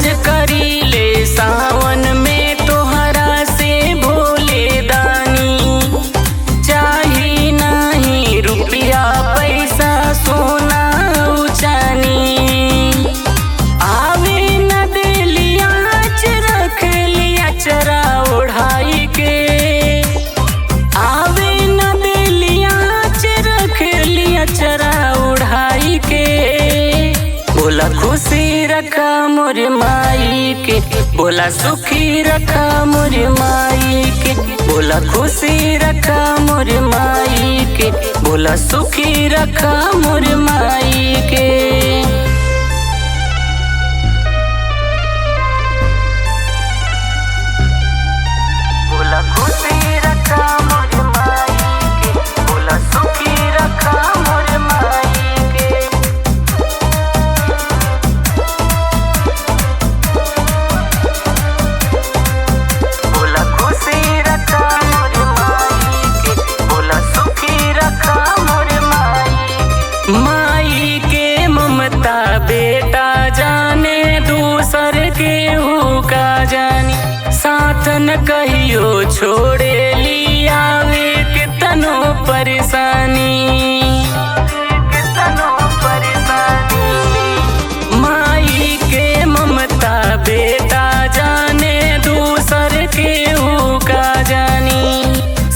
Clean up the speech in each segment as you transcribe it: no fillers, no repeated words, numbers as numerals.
अर्ज करीले सावन में तोहरा से भोले दानी। चाही नहीं रुपया पैसा सोना चानी। आवे न दिलिया रख लिया चरा ओढ़ाई के। आवे न दिलिया रख लिया चरा ओढ़ाई के। बोला खुशी रखा मोर माई के, बोला सुखी रखा मोर माई के। बोला खुशी रखा मोर माई के, बोला सुखी रखा मोर माई के। बोला खुशी रखा मोर माई के, बोला सुखी रखा मोर माई के। बोला खुशी रखा मोर माई के, बोला सुखी रखा मोर माई के। माई के ममता बेटा जाने दूसर के हो का जानी। साथ न कहियो छोड़े लिया वे कितनो परेशानी। कितनो परेशानी माई के ममता बेटा जाने दूसर के हो का जानी।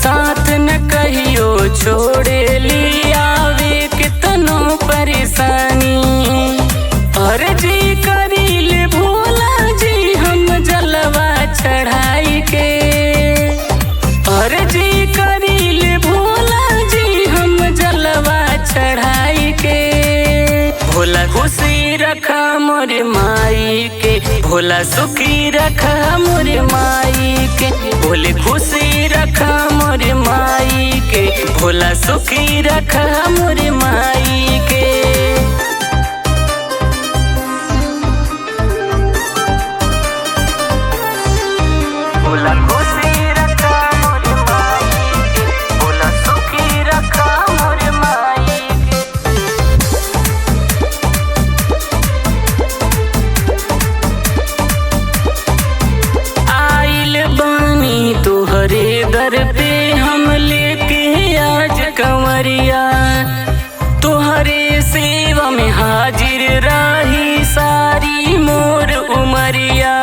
साथ न कहियो छोड़े लिया वे कितनो परेशानी। अर्जी करीले भोला जी हम जलवा चढ़ाई के। अर्जी करीले भोला जी हम जलवा चढ़ाई के। भोला खुशी रखा मोर माई के, भोला सुखी रखा मोर माई के। भोले खुशी रखा मोर माई के, भोला सुखी रखा मोर माई के। बोला खुशी रखा मोर माई के, बोला सुखी रखा मोर माई के। आइल बानी तोहरे दर पे हम लेके आज कंवरिया। तोहरे सेवा में हाजिर रही सारी मोर उमरिया।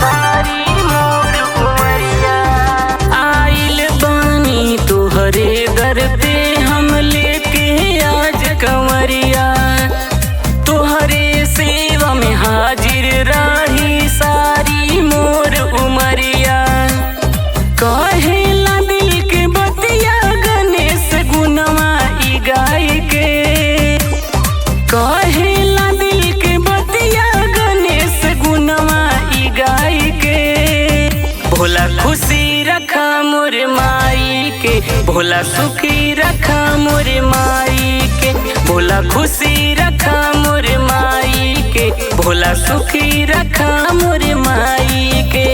सारी मोर उमरिया आइल बानी तोहरे दर पे हम लेके आज कंवरिया। तोहरे सेवा में हाजिर रही सारी मोर उमरिया। कहेला दिल के बतिया गणेश गुणवा ई गाय के। कहेला दिल के बतिया गणेश गुणवा ई गाय के। भोला खुशी रखा मोर माई के, भोला सुखी रखा मोर माई के। भोला खुशी रखा मोर माई के, भोला सुखी रखा मोर माई के।